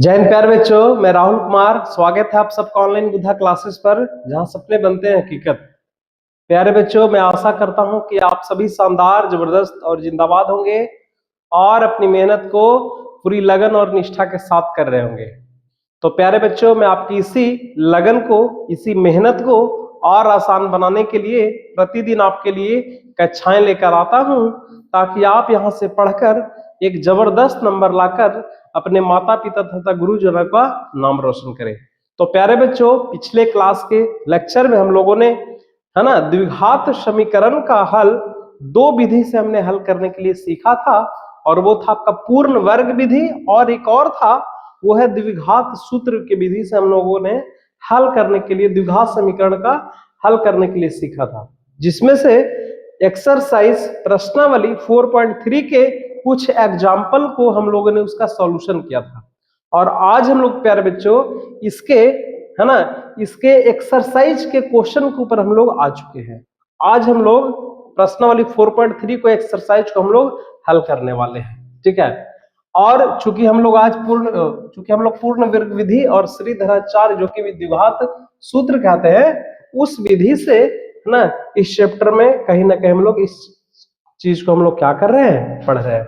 जय हिंद प्यारे बच्चों, मैं राहुल कुमार। स्वागत है आप सबका ऑनलाइन बुद्धा क्लासेस पर, जहां सपने बनते हैं हकीकत। प्यारे बच्चों, मैं आशा करता हूं कि आप सभी शानदार, जबरदस्त और जिंदाबाद होंगे और अपनी मेहनत को पूरी लगन और निष्ठा के साथ कर रहे होंगे। तो प्यारे बच्चों, मैं आपकी इसी लगन को, इसी मेहनत को और आसान बनाने के लिए प्रतिदिन आपके लिए कक्षाएं लेकर आता हूं, ताकि आप यहां से पढ़कर एक जबरदस्त नंबर लाकर अपने माता पिता तथा गुरुजनों का नाम रोशन करें। तो प्यारे बच्चों, पिछले क्लास के लेक्चर में हम लोगों ने, है ना, द्विघात समीकरण का हल दो विधि से हमने हल करने के लिए सीखा था, और वो था आपका पूर्ण वर्ग विधि, और एक और था वो है द्विघात सूत्र की विधि से हम लोगों ने हल करने के लिए, द्विघात समीकरण का हल करने के लिए सीखा था, जिसमें से एक्सरसाइज प्रश्नावली 4.3 के कुछ एग्जाम्पल को हम लोगों ने उसका सॉल्यूशन किया था। और आज हम लोग प्यारे बच्चों इसके, है ना, इसके एक्सरसाइज के क्वेश्चन के ऊपर हम लोग आ चुके हैं। आज हम लोग प्रश्नावली 4.3 को, एक्सरसाइज को हम लोग हल करने वाले हैं, ठीक है। और चूंकि हम लोग पूर्ण वर्ग विधि और श्रीधराचार्य जो कि द्विघात सूत्र कहते हैं, उस विधि से, है ना, इस चैप्टर में कहीं ना कहीं हम लोग इस चीज को हम लोग क्या कर रहे हैं, पढ़ रहे हैं।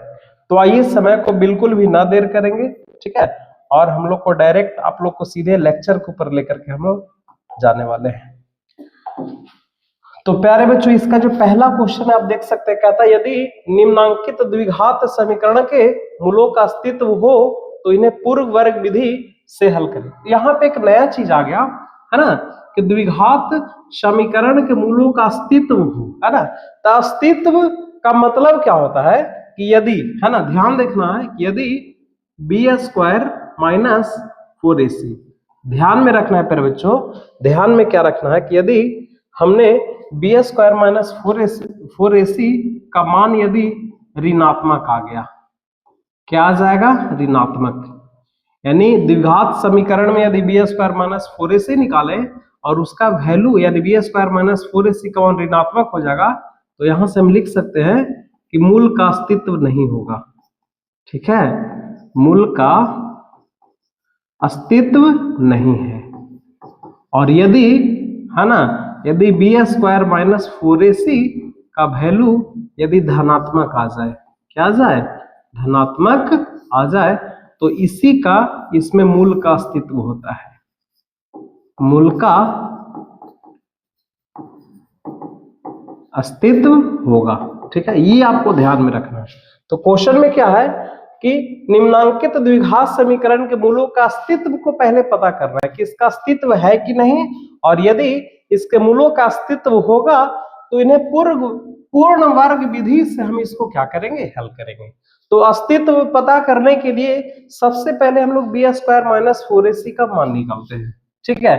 तो आइए, समय को बिल्कुल भी ना देर करेंगे, ठीक है, और हम लोग को डायरेक्ट आप लोग को सीधे लेक्चर के ऊपर लेकर के हम लोग जाने वाले हैं। तो प्यारे बच्चों, इसका जो पहला क्वेश्चन है आप देख सकते हैं, कहता है यदि निम्नांकित द्विघात समीकरण के मूलों का अस्तित्व हो तो इन्हें पूर्व वर्ग विधि से हल करें। यहाँ पे एक नया चीज आ गया, है ना, कि द्विघात समीकरण के मूलों का अस्तित्व हो, है ना। तो अस्तित्व का मतलब क्या होता है कि यदि, है ना, ध्यान देखना है कि यदि b² माइनस 4ac, ध्यान में रखना है प्यारे बच्चों, ध्यान में क्या रखना है कि यदि हमने b² माइनस 4ac का मान यदि ऋणात्मक आ गया, क्या आ जाएगा, ऋणात्मक। यानी द्विघात समीकरण में यदि b² माइनस 4ac निकाले और उसका वैल्यू यानी b² माइनस 4ac का मान ऋणात्मक हो जाएगा, तो यहां से हम लिख सकते हैं कि मूल का अस्तित्व नहीं होगा, ठीक है, मूल का अस्तित्व नहीं है। और यदि, है ना, यदि b² माइनस 4ac का वैल्यू यदि धनात्मक आ जाए, क्या आ जाए, धनात्मक आ जाए, तो इसी का, इसमें मूल का अस्तित्व होता है, मूल का अस्तित्व होगा, ठीक है। ये आपको ध्यान में रखना है। तो क्वेश्चन में क्या है कि निम्नांकित द्विघात समीकरण के मूलों का अस्तित्व को पहले पता करना है कि इसका अस्तित्व है कि नहीं, और यदि इसके मूलों का अस्तित्व होगा तो इन्हें पूर्ण वर्ग विधि से हम इसको क्या करेंगे, हल करेंगे। तो अस्तित्व पता करने के लिए सबसे पहले हम लोग b² माइनस 4ac का मान निकालते हैं, ठीक है।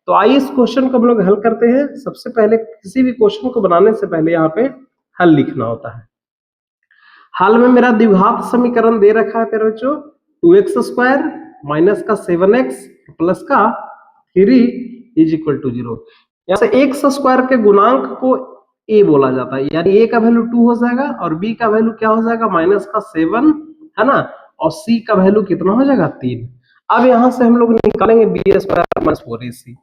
तो आइए इस क्वेश्चन को हम लोग हल करते हैं। सबसे पहले किसी भी क्वेश्चन को बनाने से पहले यहाँ पे हल लिखना होता है। हाल में मेरा द्विघात समीकरण दे रखा है प्यारे बच्चों, 2x² माइनस का 7x प्लस का 3 इज इक्वल टू 0। यहाँ से x² के गुणांक को a बोला जाता है, यानी a का वैल्यू 2 हो जाएगा और b का वैल्यू क्या हो जाएगा, माइनस का 7, है ना, और c का वैल्यू कितना हो जाएगा, 3। अब यहां से हम लोग निकालेंगे b² माइनस 4ac।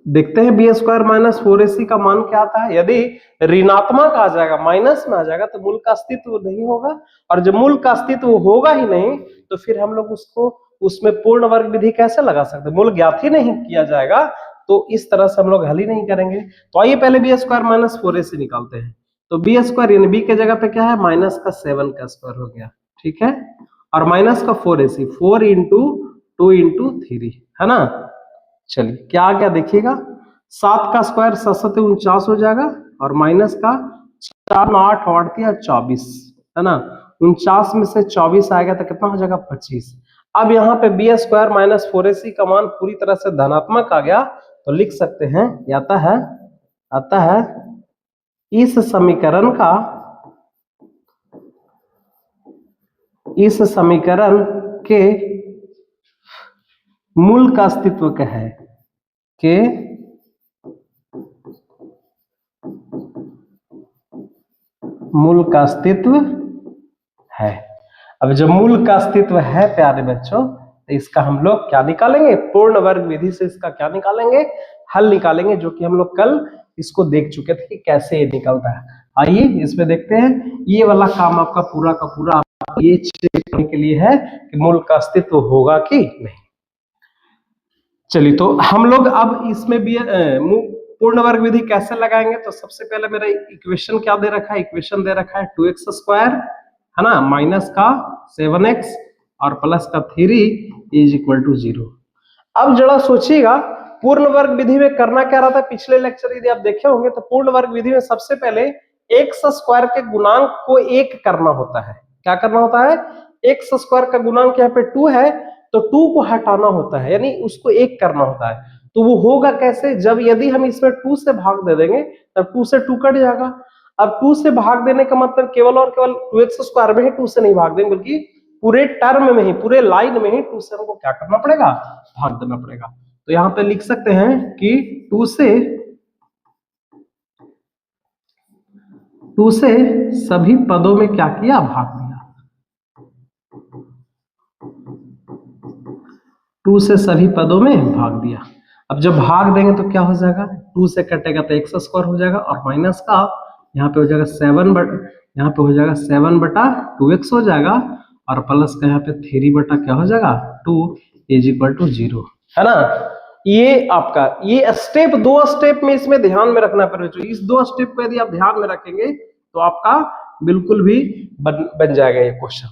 देखते हैं b² माइनस 4ac का मान क्या आता है। यदि ऋणात्मक आ जाएगा, माइनस में आ जाएगा, तो मूल का अस्तित्व नहीं होगा, और जब मूल का अस्तित्व होगा ही नहीं तो फिर हम लोग उसको, उसमें पूर्ण वर्ग विधि कैसे लगा सकते, मूल ज्ञात ही नहीं किया जाएगा, तो इस तरह से हम लोग हल ही नहीं करेंगे। तो आइए पहले b² माइनस 4ac निकालते हैं। तो b² यानी b के जगह पे क्या है, माइनस का 7 का स्क्वायर हो गया, ठीक है, और माइनस का 4ac, 4 इंटू 2 इंटू 3, है ना। चलिए क्या आ गया देखिएगा, 7 का स्क्वायर 7 7 49 हो जाएगा, और माइनस का 4 8 8 24, है ना, 49 में से 24 आएगा तो कितना हो जाएगा, 25। अब यहाँ पे b² माइनस 4ac का मान पूरी तरह से धनात्मक आ गया, तो लिख सकते हैं, आता है इस समीकरण के मूल का अस्तित्व क्या है, के मूल का अस्तित्व है। अब जब मूल का अस्तित्व है प्यारे बच्चों, तो इसका हम लोग क्या निकालेंगे, पूर्ण वर्ग विधि से इसका क्या निकालेंगे, हल निकालेंगे, जो कि हम लोग कल इसको देख चुके थे कि कैसे ये निकलता है। आइए इसमें देखते हैं। ये वाला काम आपका पूरा का पूरा ये चेक करने के लिए है कि मूल का अस्तित्व होगा कि नहीं। चलिए तो हम लोग अब इसमें भी पूर्ण वर्ग विधि कैसे लगाएंगे। तो सबसे पहले मेरा इक्वेशन क्या दे रखा है, इक्वेशन दे रखा है 2x² है ना, माइनस का 7x और प्लस का 3 इज इक्वल टू 0। अब जरा सोचिएगा पूर्ण वर्ग विधि में करना क्या रहा था। पिछले लेक्चर यदि आप देखे होंगे तो पूर्ण वर्ग विधि में सबसे पहले x² के गुणांक को 1 करना होता है। क्या करना होता है, x² का गुणांक यहाँ पे 2 है तो 2 को हटाना होता है, यानी उसको 1 करना होता है। तो वो होगा कैसे, जब यदि हम इसमें 2 से भाग दे देंगे तब 2 से 2 कट जाएगा। अब 2 से भाग देने का मतलब केवल और केवल 2x² में ही 2 से नहीं भाग देंगे, बल्कि पूरे टर्म में ही, पूरे लाइन में ही 2 से हमको क्या करना पड़ेगा, भाग देना पड़ेगा। तो यहाँ पे लिख सकते हैं कि 2 से सभी पदों में क्या किया, भाग दिया। 2 से सभी पदों में भाग दिया। अब जब भाग देंगे तो क्या हो जाएगा, 2 से कटेगा तो x² हो जाएगा और माइनस का यहाँ पे हो जाएगा 7 हो जाएगा 7/2x हो जाएगा और प्लस का यहाँ पे 3 बटा क्या हो जाएगा 2 इज इक्वल टू 0 है ना। ये आपका ये स्टेप, 2 स्टेप में इसमें ध्यान में रखना पड़ेगा। इस 2 स्टेप को यदि आप ध्यान में रखेंगे तो आपका बिल्कुल भी बन जाएगा ये क्वेश्चन।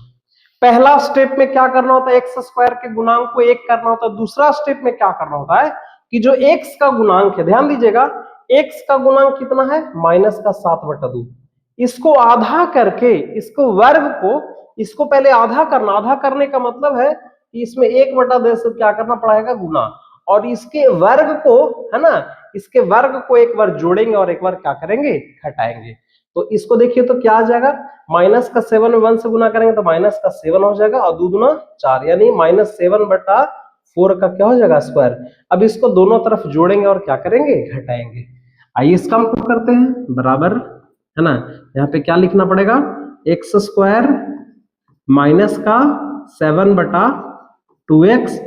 पहला स्टेप में क्या करना होता है, x² के गुणांक को 1 करना होता है। दूसरा स्टेप में क्या करना होता है कि जो x का गुणांक है, ध्यान दीजिएगा, x का गुणांक कितना है, माइनस का 7/2। इसको आधा करके, इसको वर्ग को, इसको पहले आधा करना। आधा करने का मतलब है कि इसमें 1/2 से क्या करना पड़ेगा, गुना, और इसके वर्ग को, है ना, इसके वर्ग को एक बार जोड़ेंगे और एक बार क्या करेंगे, घटाएंगे। तो इसको देखिए तो क्या आ जाएगा, माइनस का 7 में 1 से गुना करेंगे तो माइनस का 7 हो जाएगा और 2 दूना 4, यानी -7/4 का क्या हो जाएगा, स्क्वायर। अब इसको दोनों तरफ जोड़ेंगे और क्या करेंगे, घटाएंगे। आइए इसका हम करते हैं, बराबर, है ना, यहाँ पे क्या लिखना पड़ेगा, x² माइनस का 7/2x।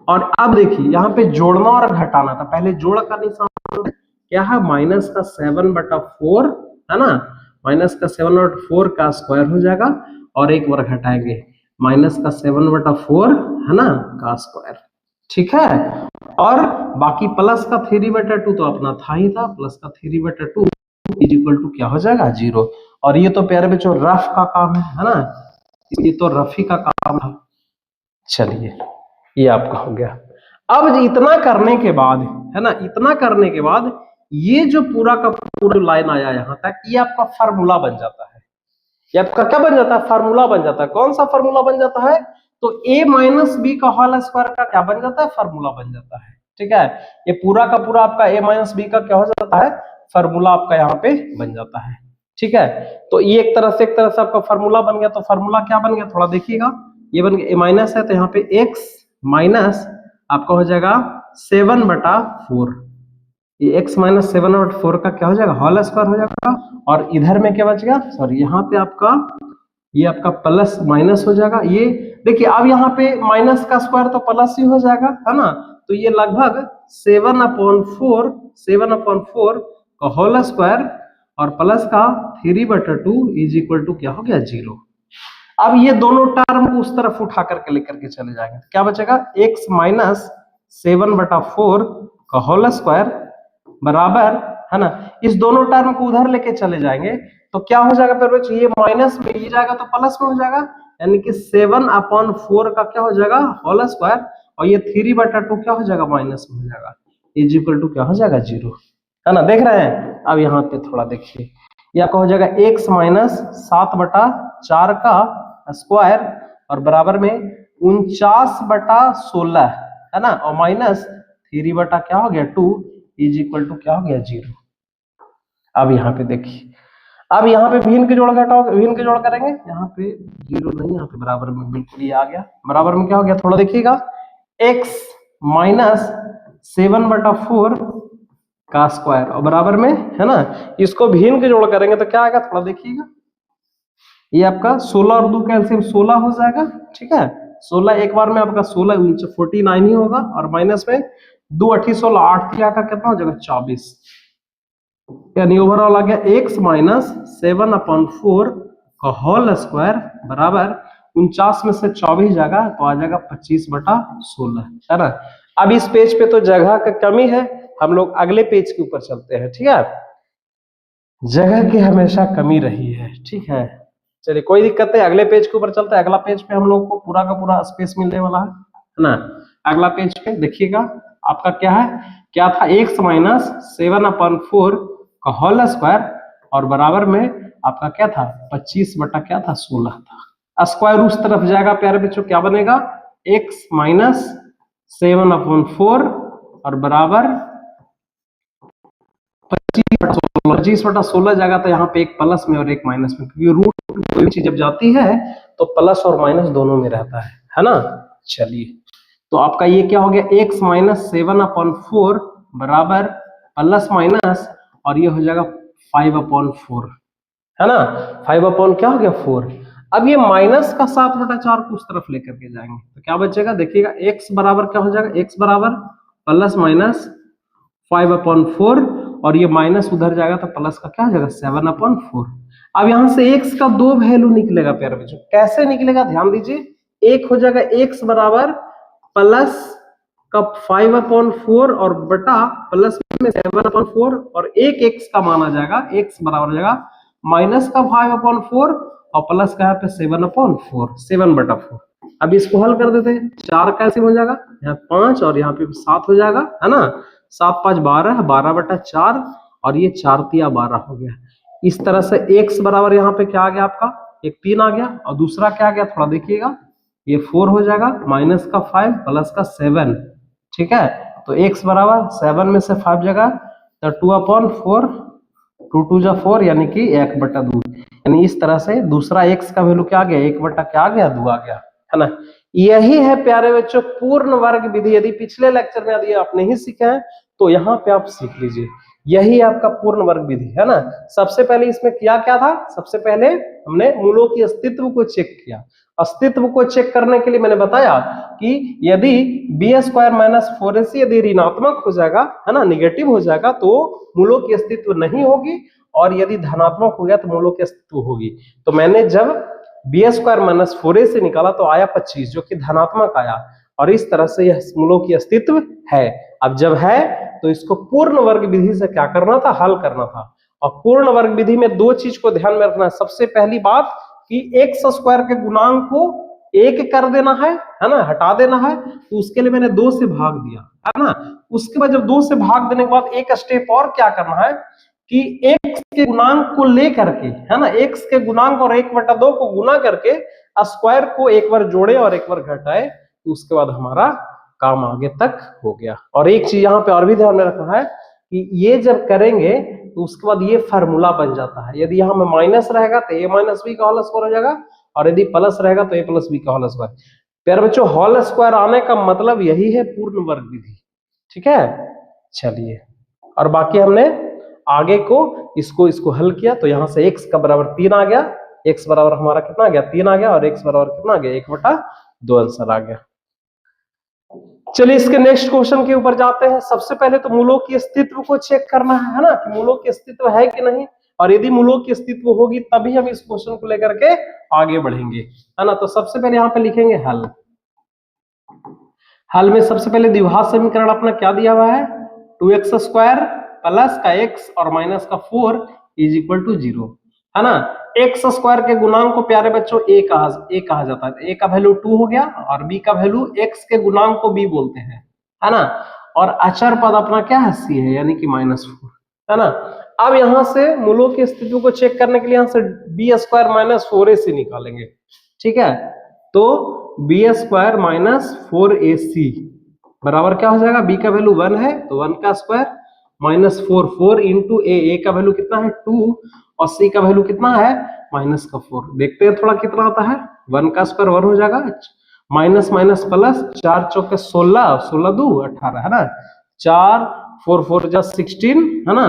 और अब देखिए यहाँ पे जोड़ना और घटाना था, पहले जोड़ का निशान क्या है, माइनस का 7/4 है ना, माइनस का 7/4 का स्क्वायर हो जाएगा और एक बार घटाएंगे, माइनस का 7/4 है ना का स्क्वायर, ठीक है। और बाकी प्लस का 3/2 तो अपना था ही था, प्लस का 3/2 इज इक्वल टू क्या हो जाएगा, 0। और ये तो प्यारे बच्चों रफ का काम है ना, ये तो रफी का काम है। चलिए ये आपका हो गया। अब इतना करने के बाद, है ना, इतना करने के बाद ये जो पूरा का पूरा लाइन आया यहाँ तक, ये आपका फार्मूला बन जाता है। ये आपका क्या बन जाता है, फार्मूला बन जाता है। कौन सा फार्मूला बन जाता है, तो a-b का होल स्क्वायर का क्या बन जाता है, फार्मूला बन जाता है, ठीक है। ये पूरा का पूरा आपका a-b का क्या हो जाता है, फार्मूला आपका यहाँ पे बन जाता है, ठीक है। तो ये एक तरह से आपका फार्मूला बन गया। तो फार्मूला क्या बन गया, थोड़ा देखिएगा, ये बन गया a माइनस है तो यहाँ पे x माइनस आपका हो जाएगा 7/4, ये x माइनस 7/4 का क्या हो जाएगा, होल स्क्वायर हो जाएगा। और इधर में क्या बच गया, सॉरी, यहाँ पे आपका ये आपका प्लस माइनस हो जाएगा। ये देखिए अब यहाँ पे माइनस का स्क्वायर तो प्लस ही हो जाएगा, है ना। तो ये लगभग 7/4 का होल स्क्वायर और प्लस का 3/2 इज इक्वल टू क्या हो गया, 0। अब ये दोनों टर्म को उस तरफ उठा करके लेकर के चले जाएंगे, क्या बचेगा, x माइनस 7/4 का होल स्क्वायर बराबर, है ना, इस दोनों टर्म को उधर लेके चले जाएंगे तो क्या हो जाएगा, फिर बच्चों ये माइनस में ये जाएगा तो प्लस में हो जाएगा, यानी कि 7/4 का क्या हो जाएगा, होल स्क्वायर, और ये 3/2 क्या हो जाएगा, माइनस में हो जाएगा, इज इक्वल टू क्या हो जाएगा, 0, है ना। देख रहे हैं, अब यहाँ पे थोड़ा देखिए, ये आपका हो जाएगा x माइनस 7/4 का स्क्वायर और बराबर में 49/16, है ना, और माइनस 3 बटा क्या हो गया 2 इज इक्वल टू क्या हो गया, 0। अब यहाँ पे देखिए, अब यहाँ पे भिन्न के जोड़ घटाओ, भिन्न के जोड़ करेंगे, यहाँ पे 0 नहीं, यहाँ पे बराबर में बिल्कुल ये आ गया। बराबर में क्या हो गया, थोड़ा देखिएगा, x माइनस 7/4 का स्क्वायर और बराबर में, है ना, इसको भिन्न के जोड़ करेंगे तो क्या आएगा, थोड़ा देखिएगा, ये आपका 16 और 2 कैल्सियम 16 हो जाएगा, ठीक है, 16 एक बार में आपका 16 49 ही होगा, और माइनस में 2 8 16 8 3 का कितना हो जाएगा 24, यानी ओवरऑल आ गया x माइनस 7/4 का होल स्क्वायर बराबर 49 में से 24 जाएगा तो आ जाएगा 25/16, है ना। अब इस पेज पे तो जगह का कमी है, हम लोग अगले पेज के ऊपर चलते हैं, ठीक है। जगह की हमेशा कमी रही है, ठीक है। चलिए कोई दिक्कत नहीं, अगले पेज के ऊपर चलते हैं। अगला पेज पे हम लोग को पूरा का पूरा स्पेस मिलने वाला है ना। अगला पेज पे देखिएगा आपका क्या है, क्या था x माइनस 7/4 का होल स्क्वायर और बराबर में आपका क्या था 25 बटा क्या था 16 था। स्क्वायर उस तरफ जाएगा प्यारे बच्चों, क्या बनेगा x माइनस 7/4 और बराबर 25/16 जाएगा, तो यहाँ पे एक प्लस में और एक माइनस में, क्योंकि रूट कोई भी चीज जब जाती है तो प्लस और माइनस दोनों में रहता है ना। चलिए तो आपका ये क्या हो गया x माइनस 7/4 बराबर प्लस माइनस और ये हो जाएगा 5/4, है ना। 5 क्या हो गया 4। अब ये माइनस का 7/4 को उस तरफ लेकर के जाएंगे तो क्या बचेगा, देखिएगा x बराबर क्या हो जाएगा, x बराबर प्लस माइनस 5/4 और ये माइनस उधर जाएगा तो प्लस का क्या हो जाएगा 7/4। अब यहां से x का 2 वैल्यू निकलेगा प्यारे बच्चों, कैसे निकलेगा ध्यान दीजिए। एक हो जाएगा x बराबर प्लस का 5/4 और बटा प्लस में 7/4 और एक x का माना जाएगा, x बराबर हो जाएगा माइनस का 5/4 और प्लस का यहाँ पे 7/4 7/4। अब इसको हल कर देते हैं, 4 कैसे हो जाएगा, यहाँ 5 और यहाँ पे 7 हो जाएगा, है ना। 7 5 12 12/4 और ये 4 3 12 हो गया। इस तरह से x बराबर यहाँ पे क्या आ गया आपका, एक 3 आ गया और दूसरा क्या आ गया थोड़ा देखिएगा, ये 4 हो जाएगा माइनस का 5 प्लस का 7, ठीक है। तो x बराबर 7 में से 5 जगह तो 2/4 2 2 जा 4 यानी कि 1/2, यानी इस तरह से दूसरा x का वैल्यू क्या आ गया 1 क्या आ गया 2 आ गया, है ना। यही है प्यारे बच्चों पूर्ण वर्ग विधि। यदि पिछले लेक्चर में यदि आप नहीं सीखे हैं तो यहाँ पे आप सीख लीजिए, यही आपका पूर्ण वर्ग विधि है ना। सबसे पहले इसमें किया क्या था, सबसे पहले हमने मूलों की अस्तित्व को चेक किया। अस्तित्व को चेक करने के लिए मैंने बताया कि यदि b² माइनस 4ac यदि ऋणात्मक हो जाएगा, है ना, निगेटिव हो जाएगा तो मूलों की अस्तित्व नहीं होगी, और यदि धनात्मक हो गया तो मूलों की अस्तित्व होगी। तो मैंने जब b² माइनस 4ac निकाला तो आया 25 जो कि धनात्मक आया, और इस तरह से यह मूलों की अस्तित्व है। अब जब है तो इसको पूर्ण वर्ग विधि से क्या करना था, हल करना था। और पूर्ण वर्ग विधि में दो चीज को ध्यान में रखना है। सबसे पहली बात कि x² के गुणांक को 1 कर देना है ना, हटा देना है, तो उसके लिए मैंने 2 से भाग दिया, है ना। उसके बाद जब 2 से भाग देने के बाद एक स्टेप और क्या करना है कि x के गुणांक को लेकर के, है ना, x के गुणांक और 1/2 को गुना करके स्क्वायर को एक बार जोड़े और एक बार घटाए, तो उसके बाद हमारा काम आगे तक हो गया। और एक चीज यहाँ पे और भी ध्यान में रखना है कि ये जब करेंगे तो उसके बाद ये फार्मूला बन जाता है। यदि यहाँ में माइनस रहेगा तो a माइनस बी का होल स्क्वायर हो जाएगा, और यदि प्लस रहेगा तो a प्लस बी का होल स्क्वायर। प्यारे बच्चों होल स्क्वायर आने का मतलब यही है पूर्ण वर्ग विधि, ठीक है। चलिए और बाकी हमने आगे को इसको हल किया तो यहाँ से x का बराबर 3 आ गया, x बराबर हमारा कितना आ गया 3 आ गया, और x बराबर कितना आ गया 1/2 आंसर आ गया। चलिए इसके नेक्स्ट क्वेश्चन के ऊपर जाते हैं। सबसे पहले तो मूलों की अस्तित्व को चेक करना है ना, कि मूलों की अस्तित्व है कि नहीं, और यदि मूलों की अस्तित्व होगी तभी हम इस क्वेश्चन को लेकर के आगे बढ़ेंगे, है ना। तो सबसे पहले यहाँ पे लिखेंगे हल। हल में सबसे पहले द्विघात समीकरण अपना क्या दिया हुआ है, 2x² प्लस का x और माइनस का 4 इज इक्वल टू 0, है ना। x² के गुणांक को प्यारे बच्चों a कहा जाता है। a का वैल्यू 2 हो गया और b का वैल्यू x के गुणांक को b बोलते हैं, है ना। और अचर पद अपना क्या है c है, यानी कि -4, है ना। अब यहां से मूलों की स्थिति को चेक करने के लिए यहां से b² माइनस 4ac निकालेंगे, ठीक है। तो b² माइनस 4ac बराबर क्या हो जाएगा, b का वैल्यू 1 है तो 1 का स्क्वायर माइनस 4 इंटू a का वैल्यू कितना है 2 और c का वैल्यू कितना है माइनस का 4। देखते हैं थोड़ा कितना आता है, 1 का स्क्वायर 1 हो जाएगा, माइनस माइनस प्लस, 4 चौके 16 16 2 18, है ना। 4 4 4 जा 16, है ना।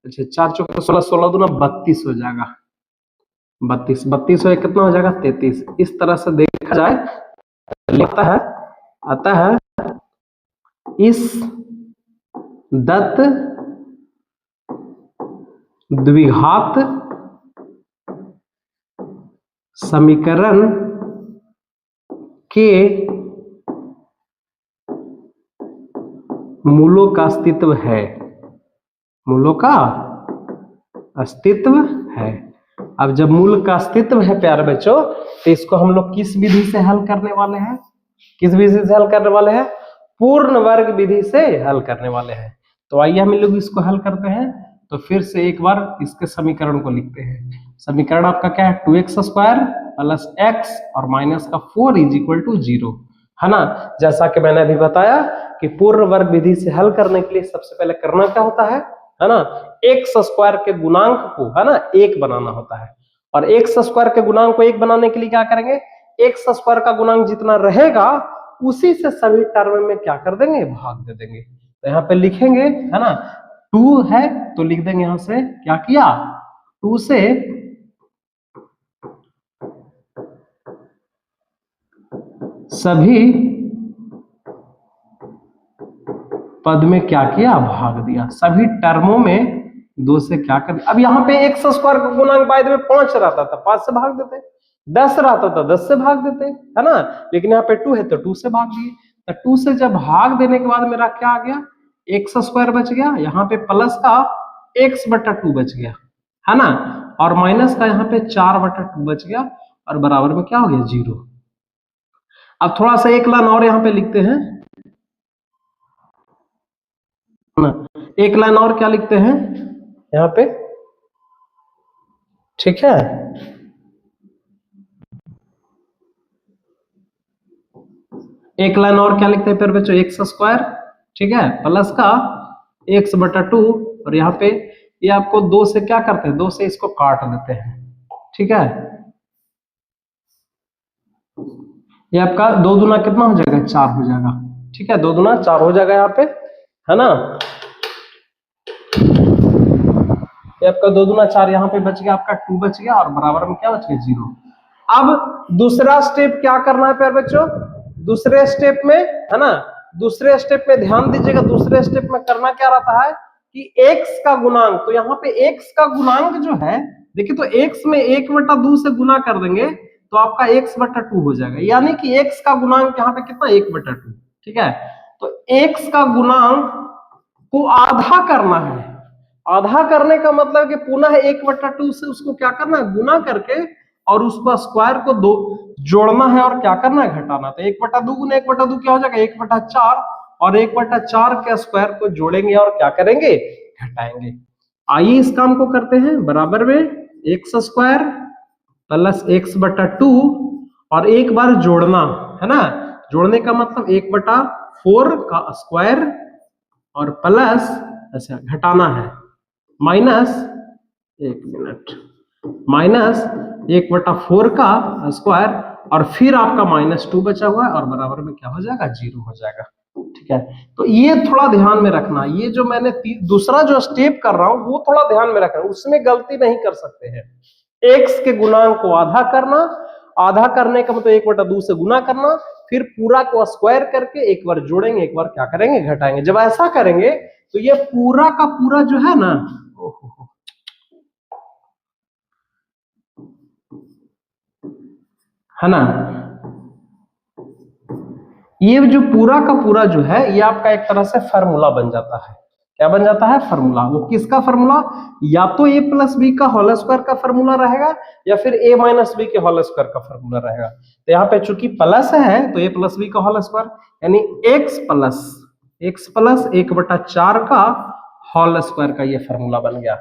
अच्छा 4 चौके 16 16 दूना 32 हो जाएगा, 32 32 हो कितना हो जाएगा 33। इस तरह से देखा जाए अतः इस दत्त द्विघात समीकरण के मूलों का अस्तित्व है, मूलों का अस्तित्व है। अब जब मूल का अस्तित्व है प्यारे बच्चों, तो इसको हम लोग किस विधि से हल करने वाले हैं? किस विधि से हल करने वाले हैं? पूर्ण वर्ग विधि से हल करने वाले हैं। तो आइए हम लोग इसको हल करते हैं। तो फिर से एक बार इसके समीकरण को लिखते हैं। समीकरण आपका क्या है? 2x² प्लस x और माइनस का 4 इज इक्वल टू 0, है ना। जैसा कि मैंने अभी बताया कि पूर्ण वर्ग विधि से हल करने के लिए सबसे पहले करना क्या होता है ना, x² के गुणांक को, है ना, 1 बनाना होता है। और x² के गुणांक को 1 बनाने के लिए क्या करेंगे? x² का गुणांक जितना रहेगा उसी से सभी टर्म में क्या कर देंगे? भाग दे देंगे। तो यहाँ पे लिखेंगे, है ना, 2 है तो लिख देंगे यहां से क्या किया? 2 से सभी पद में क्या किया? भाग दिया। सभी टर्मों में 2 से क्या कर दिया? अब यहाँ पे x² का गुणांक बाय द वे 5 रहता था, 5 से भाग देते। 10 रहता था, 10 से भाग देते, है ना। लेकिन यहाँ पे 2 है तो 2 से भाग दिए। तो 2 से जब भाग देने के बाद मेरा क्या आ गया? x² बच गया, यहाँ पे प्लस का x/2 बच गया, है ना, और माइनस का यहाँ पे 4/2 बच गया, और बराबर में क्या हो गया? 0। अब थोड़ा सा एक लाइन और यहाँ पे लिखते हैं ना, एक लाइन और क्या लिखते हैं यहाँ पे, ठीक है। एक लाइन और क्या लिखते हैं फिर बच्चों? x², ठीक है, प्लस का x/2, और यहाँ पे ये आपको 2 से क्या करते हैं? 2 से इसको काट देते हैं, ठीक है। ये आपका 2 दूना कितना हो जाएगा? 4 हो जाएगा, ठीक है। 2 दूना 4 हो जाएगा यहाँ पे, है ना। ये आपका 2 दूना 4 यहाँ पे बच गया, आपका 2 बच गया, और बराबर में क्या बच गया? 0। अब दूसरा स्टेप क्या करना है प्यारे बच्चों? दूसरे स्टेप में, है ना, दूसरे स्टेप में ध्यान दीजिएगा। दूसरे स्टेप में करना क्या रहता है कि x का गुणांक, तो यहाँ पे x का गुणांक जो है, देखिए, तो x में 1/2 से गुना कर देंगे तो आपका x/2 हो जाएगा। यानी कि x का गुणांक यहाँ पे कितना? 1/2, ठीक है। तो x का गुणांक को आधा करना है। आधा करने का मतलब कि पुनः 1/2 से उसको क्या करना है? गुना करके, और उसको स्क्वायर को 2 जोड़ना है, और क्या करना है? घटाना। तो 1/2 गुना 1/2 क्या हो जाएगा? 1/4, और 1/4 के स्क्वायर को जोड़ेंगे और क्या करेंगे? घटाएंगे। आइए इस काम को करते हैं। बराबर में x² प्लस x/2, और एक बार जोड़ना, है ना। जोड़ने का मतलब 1/4 का स्क्वायर, और प्लस, अच्छा, घटाना है, माइनस, एक मिनट, माइनस 1/4 का स्क्वायर, और फिर आपका -2 बचा हुआ है, और बराबर में क्या हो जाएगा? 0 हो जाएगा, ठीक है। तो ये थोड़ा ध्यान में रखना। ये जो मैंने दूसरा जो स्टेप कर रहा हूं वो थोड़ा ध्यान में रखना, उसमें गलती नहीं कर सकते हैं। x के गुणांक को आधा करना, आधा करने का मतलब 1/2 से गुना करना, फिर पूरा को स्क्वायर करके एक बार जोड़ेंगे, एक बार क्या करेंगे? घटाएंगे। जब ऐसा करेंगे तो ये पूरा का पूरा जो है ना, है ना, ये जो पूरा का पूरा जो है, ये आपका एक तरह से फार्मूला बन जाता है। क्या बन जाता है? फार्मूला। वो किसका फार्मूला? या तो a+b का होल स्क्वायर का फार्मूला रहेगा, या फिर a-b के होल स्क्वायर का फार्मूला रहेगा। तो यहाँ पे चूंकि प्लस है तो a+b का होल स्क्वायर, यानी x प्लस 1/4 का होल स्क्वायर का ये फार्मूला बन गया,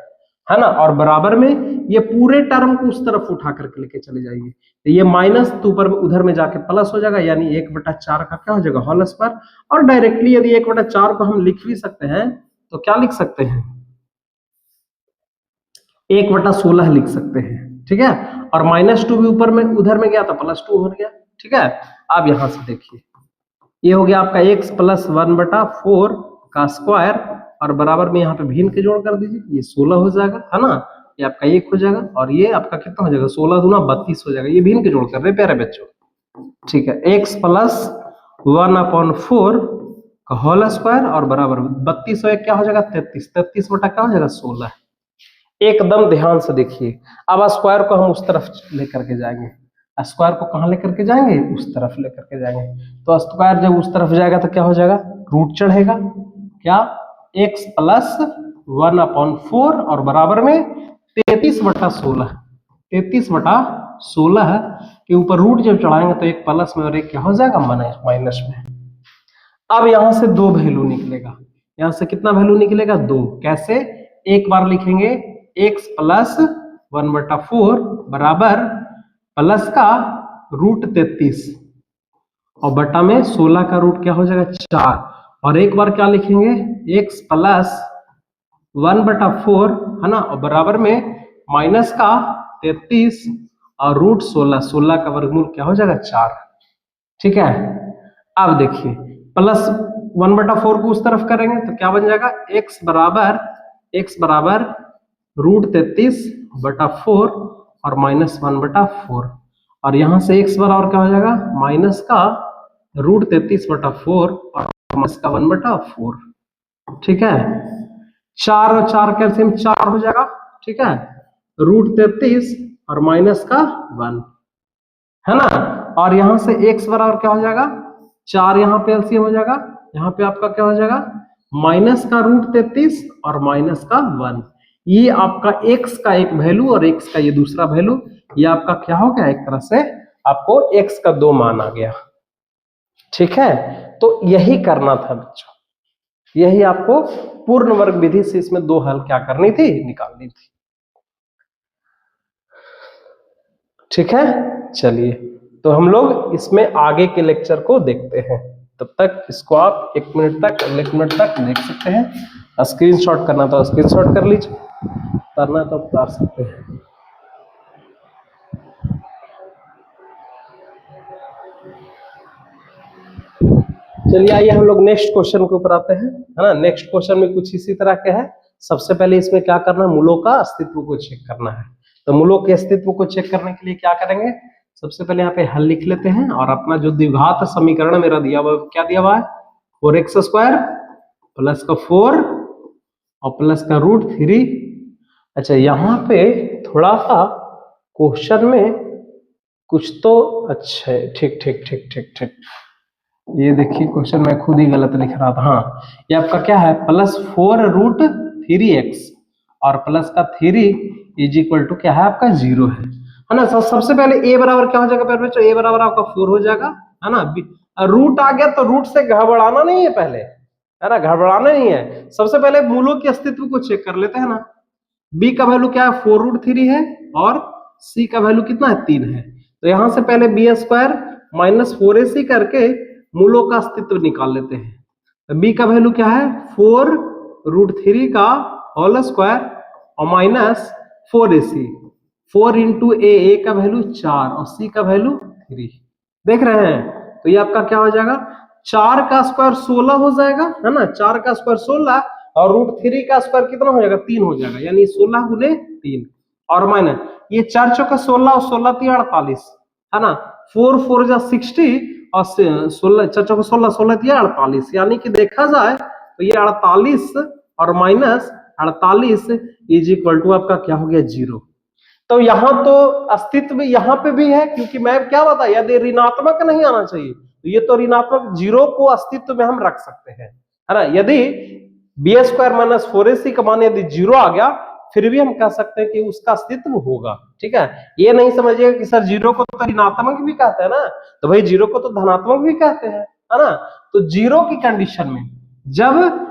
है ना। और बराबर में ये पूरे टर्म को उस तरफ उठा करके लेके चले जाइए, तो ये माइनस तो ऊपर में उधर में जाके प्लस हो जाएगा, यानी 1/4 का क्या हो जाएगा? Whole square. और डायरेक्टली यदि 1/4 को हम लिख भी सकते हैं तो क्या लिख सकते हैं? 1/16 लिख सकते हैं, ठीक है। और -2 भी ऊपर में उधर में गया तो +2 हो गया, ठीक है। अब यहां से देखिए, ये हो गया आपका x + 1/4 का स्क्वायर, और बराबर में यहाँ पे भिन्न के जोड़ कर दीजिए, ये 16 हो जाएगा, है ना। ये आपका 1 हो जाएगा, और ये आपका कितना हो जाएगा? 16 दूना 32 हो जाएगा। ये भिन्न के जोड़ कर रहे प्यारे बच्चों, ठीक है, x प्लस 1/4 का होल स्क्वायर और बराबर 32 और क्या हो जाएगा 33, 33 बटा क्या हो जाएगा 16। एकदम ध्यान से देखिए, अब स्क्वायर को हम उस तरफ लेकर के जाएंगे, स्क्वायर को कहाँ लेकर के जाएंगे, उस तरफ लेकर के जाएंगे। तो स्क्वायर जब उस तरफ जाएगा तो क्या हो जाएगा, रूट चढ़ेगा, क्या x प्लस 1/4 और बराबर में 33/16, 33/16 के ऊपर रूट जब चढ़ाएंगे तो एक प्लस में और एक क्या हो जाएगा माइनस में। अब यहां से दो वैल्यू निकलेगा, यहां से कितना वैल्यू निकलेगा, दो। कैसे, एक बार लिखेंगे x प्लस 1/4 बराबर प्लस का रूट 33 और बटा में 16 का रूट क्या हो जाएगा 4, और एक बार क्या लिखेंगे x प्लस 1/4 है ना, और बराबर में माइनस का 33 और रूट 16, 16 का वर्गमूल क्या हो जाएगा 4। ठीक है, अब देखिए प्लस 1/4 को उस तरफ करेंगे तो क्या बन जाएगा, x बराबर रूट 33/4 और माइनस 1/4, और यहां से x बराबर क्या हो जाएगा माइनस का रूट 33/4 और माइनस का 1/4। ठीक है, 4 और 4 कैल्सियम 4 हो जाएगा। ठीक है, रूट 33 और माइनस का 1 है ना, और यहां से x बराबर क्या हो जाएगा 4, यहाँ पे एलसीएम हो जाएगा, यहाँ पे आपका क्या हो जाएगा माइनस का रूट 33 और माइनस का 1। ये आपका x का एक वैल्यू और x का ये दूसरा वैल्यू, ये आपका क्या हो गया, एक तरह से आपको x का 2 मान आ गया। ठीक है, तो यही करना था बच्चों, यही आपको पूर्ण वर्ग विधि से इसमें 2 हल क्या करनी थी, निकालनी थी। ठीक है, चलिए तो हम लोग इसमें आगे के लेक्चर को देखते हैं, तब तक इसको आप 1 मिनट तक 1 मिनट तक देख सकते हैं। स्क्रीनशॉट करना तो स्क्रीनशॉट कर लीजिए, उतारना तो उतार सकते हैं। चलिए आइए हम लोग नेक्स्ट क्वेश्चन के ऊपर आते हैं, है ना। नेक्स्ट क्वेश्चन में कुछ इसी तरह के है। सबसे पहले इसमें क्या करना है, मूलों का अस्तित्व को चेक करना है। तो मूलों के अस्तित्व को चेक करने के लिए क्या करेंगे, सबसे पहले यहाँ पे हल लिख लेते हैं, और अपना जो द्विघात समीकरण मेरा दिया हुआ क्या दिया हुआ है, 4x² प्लस का 4 और प्लस का रूट 3। अच्छा, यहाँ पे थोड़ा सा क्वेश्चन में कुछ तो अच्छा है, ठीक ठीक ठीक ठीक ठीक, ये देखिए क्वेश्चन मैं खुद ही गलत लिख रहा था। हाँ, ये आपका क्या है, प्लस 4 रूट 3x और प्लस का 3 इज इक्वल टू क्या है आपका 0 है ना। सबसे पहले a बराबर क्या हो जाएगा, पहले बच्चों a बराबर आपका 4 हो जाएगा, है ना। रूट आ गया तो रूट से घबराना नहीं है पहले, है ना, घबराना नहीं है। सबसे पहले मूलों के अस्तित्व को चेक कर लेते हैं ना। b का वैल्यू क्या है, 4 रूट 3 है, और c का वैल्यू कितना है 3 है। तो यहां से पहले b² माइनस 4ac करके मूलों का अस्तित्व निकाल लेते हैं। तो b का वैल्यू क्या है, 4 रूट 3 का होल स्क्वायर और माइनस 4ac, 4 इंटू ए का वैल्यू 4 और c का वैल्यू 3, देख रहे हैं। तो ये आपका क्या हो जाएगा, 4 का स्क्वायर 16 हो जाएगा, है ना, 4 का स्क्वायर 16 और रूट 3 का स्क्वायर कितना हो जाएगा 3 हो जाएगा, यानी 16 गुने 3 और माइनस ये 4 चौका 16 और 16 3 48, है ना, 4 4 जा 60 और 16 4 चौका 16 16 3 48, यानी कि देखा जाए तो ये 48 और माइनस 48 इज इक्वल टू आपका क्या हो गया 0। तो यहाँ तो अस्तित्व यहाँ पे भी है, क्योंकि मैं क्या बताया, यदि ऋणात्मक नहीं आना चाहिए तो ये तो ऋणात्मक 0 को अस्तित्व में हम रख सकते हैं, है ना। यदि b² माइनस 4ac का मान यदि 0 आ गया, फिर भी हम कह सकते हैं कि उसका अस्तित्व होगा। ठीक है, ये नहीं समझिएगा कि सर 0 को तो ऋणात्मक भी कहते हैं ना, तो भाई 0 को तो धनात्मक भी कहते हैं, है ना। तो 0 की कंडीशन में जब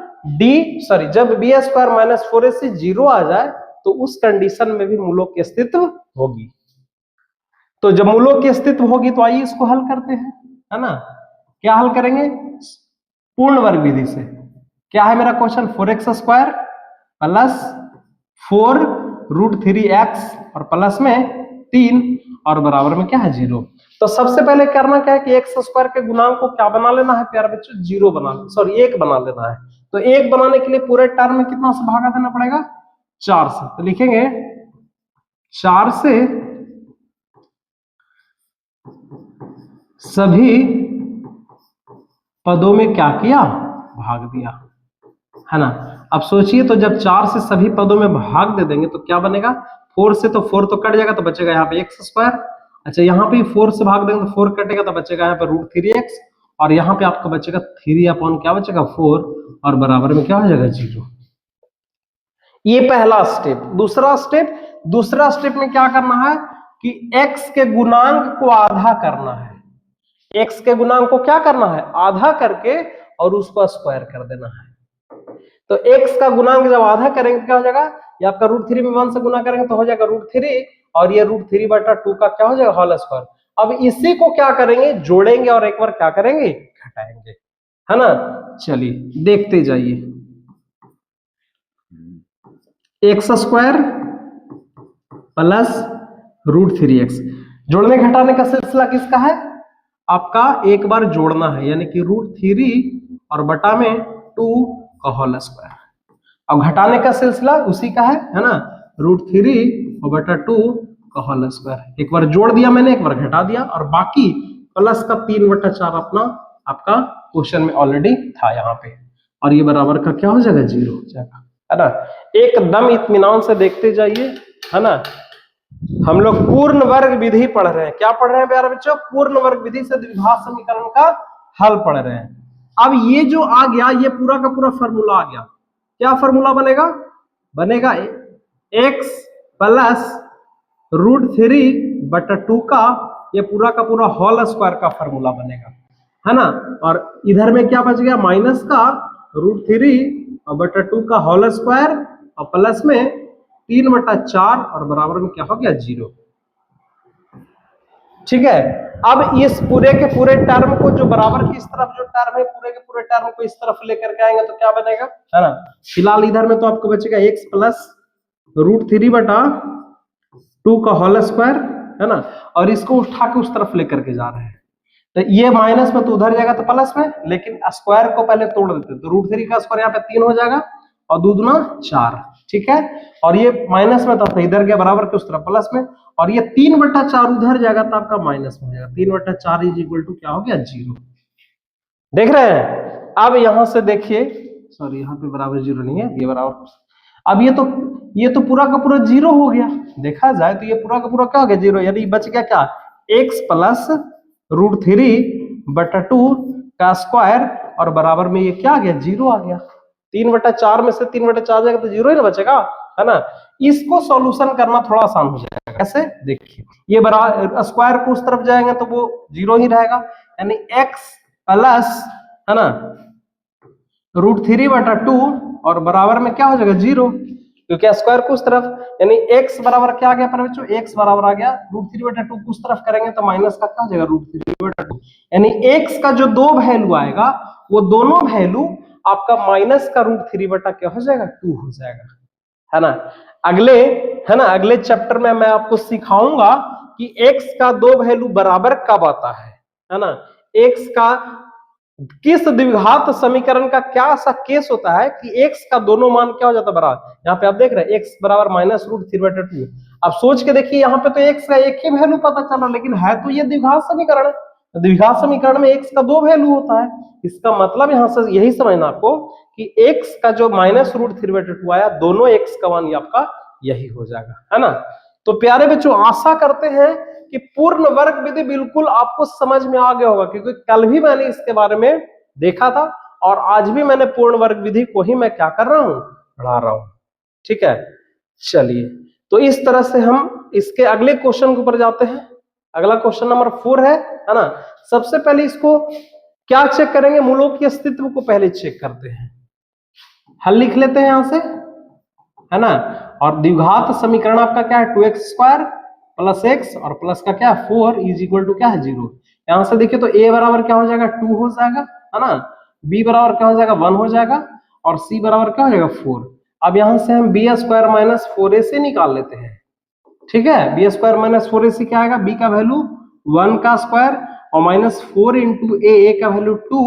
जब b² माइनस 4ac 0 आ जाए तो उस कंडीशन में भी मूलों की अस्तित्व होगी। तो जब मूलों की अस्तित्व होगी तो आइए इसको हल करते हैं, है ना। क्या हल करेंगे, पूर्ण वर्ग विधि से। क्या है मेरा question, 4x² plus 4 root 3x और प्लस में 3 और बराबर में क्या है 0। तो सबसे पहले करना क्या है कि x² के गुणांक को क्या बना लेना है प्यारे बच्चों, 0 बना, सॉरी 1 बना लेना है। तो 1 बनाने के लिए पूरे टर्म में कितना से भागा देना पड़ेगा, 4 से। तो लिखेंगे 4 से सभी पदों में क्या किया, भाग दिया, है ना। अब सोचिए, तो जब 4 से सभी पदों में भाग दे देंगे तो क्या बनेगा, 4 से तो 4 तो कट जाएगा, तो बचेगा यहाँ पे एक्स स्क्वायर। अच्छा, यहाँ पे 4 से भाग देंगे तो 4 कटेगा, तो बचेगा यहाँ पे √3x, और यहाँ पे आपका बचेगा 3 क्या बचेगा 4, और बराबर में क्या हो जाएगा 0। ये पहला स्टेप। दूसरा स्टेप में क्या करना है कि x के गुणांक को आधा करना है। x के गुणांक को क्या करना है, आधा करके और उसको स्क्वायर कर देना है। तो x का गुणांक जब आधा करेंगे तो क्या हो जाएगा, ये आपका √3 में 1 से गुना करेंगे तो हो जाएगा √3, और ये √3/2 का क्या हो जाएगा होल स्क्वायर। अब इसी को क्या करेंगे, जोड़ेंगे और एक बार क्या करेंगे, घटाएंगे, है ना। चलिए देखते जाइए, x स्क्वायर प्लस √3x, जोड़ने घटाने का सिलसिला किसका है, आपका एक बार जोड़ना है, यानी कि √3 और बटा में 2 का होल स्क्वायर। अब घटाने का सिलसिला उसी का है ना, √3 और बटा 2 का होल स्क्वायर। एक बार जोड़ दिया मैंने, एक बार घटा दिया, और बाकी प्लस का 3/4 अपना आपका क्वेश्चन में ऑलरेडी था यहाँ पे, और ये बराबर का क्या हो जाएगा 0 हो जाएगा, है ना। एकदम इत्मीनान से देखते जाइए, है ना। हम लोग पूर्ण वर्ग विधि पढ़ रहे हैं। क्या पढ़ रहे हैं प्यारे बच्चों, पूर्ण वर्ग विधि से द्विघात समीकरण का हल पढ़ रहे हैं। अब ये जो आ गया, ये पूरा का पूरा फॉर्मूला आ गया। क्या फॉर्मूला बनेगा x प्लस √3/2 का ये पूरा का पूरा होल स्क्वायर का फॉर्मूला बनेगा, है ना। और इधर में क्या बच गया, माइनस का √3/2 का होल स्क्वायर, और प्लस में 3/4, और बराबर में क्या हो गया 0। ठीक है। अब इस पूरे के पूरे टर्म को, जो बराबर की इस तरफ जो टर्म है, पूरे के पूरे टर्म को इस तरफ लेकर के आएंगे तो क्या बनेगा, है ना। फिलहाल इधर में तो आपको बचेगा x प्लस √3/2 का होल स्क्वायर, है ना, और इसको उठा के उस तरफ लेकर के जा रहे हैं। तो ये माइनस में तो उधर जाएगा तो प्लस में, लेकिन स्क्वायर को पहले तोड़ देते हैं, तो √3 का स्क्वायर यहाँ पे 3 हो जाएगा, और 2 दूना 4, ठीक है। और ये माइनस में था, इधर गया बराबर के उस तरफ प्लस में, और ये 3/4 उधर जाएगा तो आपका माइनस में हो जाएगा। 3/4 इज इक्वल टू क्या हो गया 0। देख रहे हैं। अब यहां से देखिए, सॉरी यहाँ पे बराबर 0 नहीं है, ये बराबर, अब ये तो पूरा का पूरा 0 हो गया। देखा जाए तो ये पूरा का पूरा क्या हो गया 0, यानी बच गया क्या, x प्लस √3/2 का स्क्वायर, और बराबर में ये क्या आ गया 0 आ गया। 3/4 में से 3/4 जाएगा तो 0 ही ना बचेगा, है ना। इसको सॉल्यूशन करना थोड़ा आसान हो जाएगा। कैसे, देखिए, ये बराबर स्क्वायर को उस तरफ जाएंगे तो वो 0 ही रहेगा, यानी x प्लस, है ना, √3/2, और बराबर में क्या हो जाएगा 0, क्योंकि स्क्वायर को उस तरफ, यानी x बराबर क्या आ गया पर बच्चों, x बराबर आ गया √3/2 को उस तरफ करेंगे तो माइनस का क्या हो जाएगा √3/2, यानी x का जो 2 वैल्यू आएगा वो दोनों वैल्यू आपका माइनस का √3 क्या हो जाएगा 2 हो जाएगा, है ना। अगले चैप्टर में मैं आपको सिखाऊंगा कि x का 2 वैल्यू बराबर कब आता है ना। x का किस द्विघात समीकरण का क्या ऐसा केस होता है कि x का दोनों मान क्या हो जाता है बराबर। यहाँ पे आप देख रहे हैं x बराबर माइनस √3/2। अब सोच के देखिए, यहाँ पे तो x का एक ही वैल्यू पता चल रहा है, लेकिन है तो ये द्विघात समीकरण है। द्विघात समीकरण में x का 2 वैल्यू होता है। इसका मतलब यहाँ से यही समझना आपको कि x का जो माइनस √3/2 आया, दोनों x का मान आपका यही हो जाएगा, है ना। तो प्यारे बच्चों, आशा करते हैं कि पूर्ण वर्ग विधि बिल्कुल आपको समझ में आ गया होगा, क्योंकि कल भी मैंने इसके बारे में देखा था, और आज भी मैंने पूर्ण वर्ग विधि को ही मैं क्या कर रहा हूं, पढ़ा रहा हूं। ठीक है, चलिए, तो इस तरह से हम इसके अगले क्वेश्चन के ऊपर जाते हैं। अगला क्वेश्चन नंबर 4 है ना। सबसे पहले इसको क्या चेक करेंगे, मूलों के अस्तित्व को पहले चेक करते हैं। हल लिख लेते हैं यहां से, है ना। और द्विघात समीकरण आपका क्या है, 2x² प्लस x, और प्लस का क्या है 4 इज इक्वल टू क्या है 0। यहां से देखिए तो a बराबर क्या हो जाएगा 2 हो जाएगा, है ना। b बराबर क्या हो जाएगा 1 हो जाएगा, और c बराबर क्या हो जाएगा 4। अब यहां से हम b² माइनस 4ac निकाल लेते हैं। ठीक है, b² माइनस 4ac क्या आएगा, b का वैल्यू 1 का स्क्वायर, और माइनस 4 इंटू a का वैल्यू 2,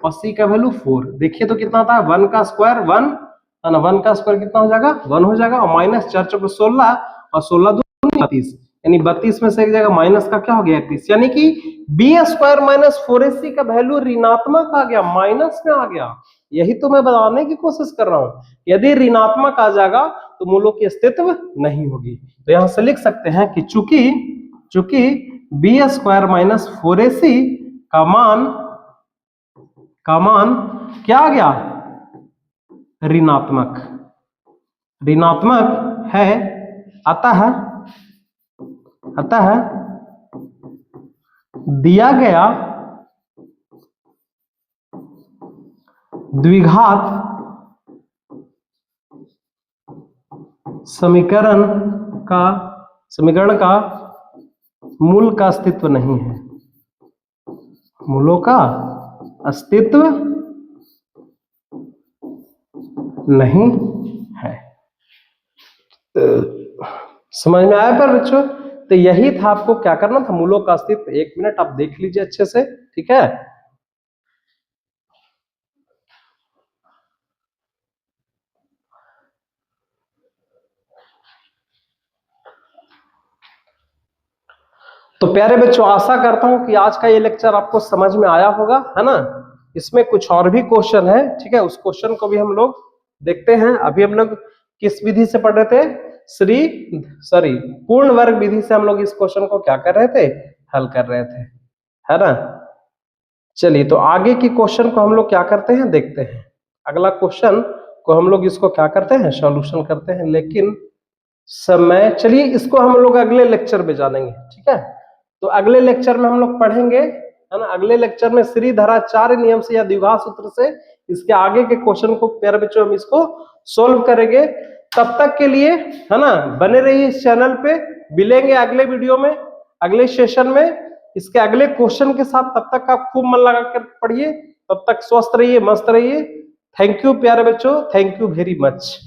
और c का वैल्यू 4। देखिए तो कितना आता है 1 का स्क्वायर 1, है ना। 1 का स्क्वायर कितना हो जाएगा 1 हो जाएगा, और माइनस 4 चौके 16, और 16 दूनी 32, यानी 32 में से एक जगह माइनस का क्या हो गया 31, यानी कि बी स्क्वायर माइनस 4ac का वैल्यू ऋणात्मक आ गया, माइनस में आ गया। यही तो मैं बताने की कोशिश कर रहा हूं, यदि ऋणात्मक आ जाएगा तो मूलों की अस्तित्व नहीं होगी। तो यहां से लिख सकते हैं कि चूंकि बी स्क्वायर माइनस 4ac का मान क्या आ गया, ऋणात्मक है, अतः दिया गया द्विघात समीकरण का मूल का अस्तित्व नहीं है, मूलों का अस्तित्व नहीं है। समझ में आया पर बच्चों? तो यही था, आपको क्या करना था, मूलों का अस्तित्व। 1 मिनट आप देख लीजिए अच्छे से, ठीक है। तो प्यारे बच्चों, आशा करता हूं कि आज का ये लेक्चर आपको समझ में आया होगा, है ना। इसमें कुछ और भी क्वेश्चन है, ठीक है, उस क्वेश्चन को भी हम लोग देखते हैं। अभी हम लोग किस विधि से पढ़ रहे थे, पूर्ण वर्ग विधि से हम लोग इस क्वेश्चन को क्या कर रहे थे, हल कर रहे थे, है ना। चलिए, तो आगे की क्वेश्चन को हम लोग क्या करते हैं, देखते हैं। अगला क्वेश्चन को हम लोग इसको क्या करते हैं, सॉल्यूशन करते हैं। लेकिन समय, चलिए इसको हम लोग अगले लेक्चर में जानेंगे, ठीक है। तो अगले लेक्चर में हम लोग पढ़ेंगे, है ना। अगले लेक्चर में श्रीधराचार्य नियम से या द्विघात सूत्र से इसके आगे के क्वेश्चन को प्यारे बच्चों हम इसको सोल्व करेंगे। तब तक के लिए, है ना, बने रहिए इस चैनल पे। मिलेंगे अगले वीडियो में, अगले सेशन में, इसके अगले क्वेश्चन के साथ। तब तक आप खूब मन लगा कर पढ़िए, तब तक स्वस्थ रहिए, मस्त रहिए। थैंक यू प्यारे बच्चों, थैंक यू वेरी मच।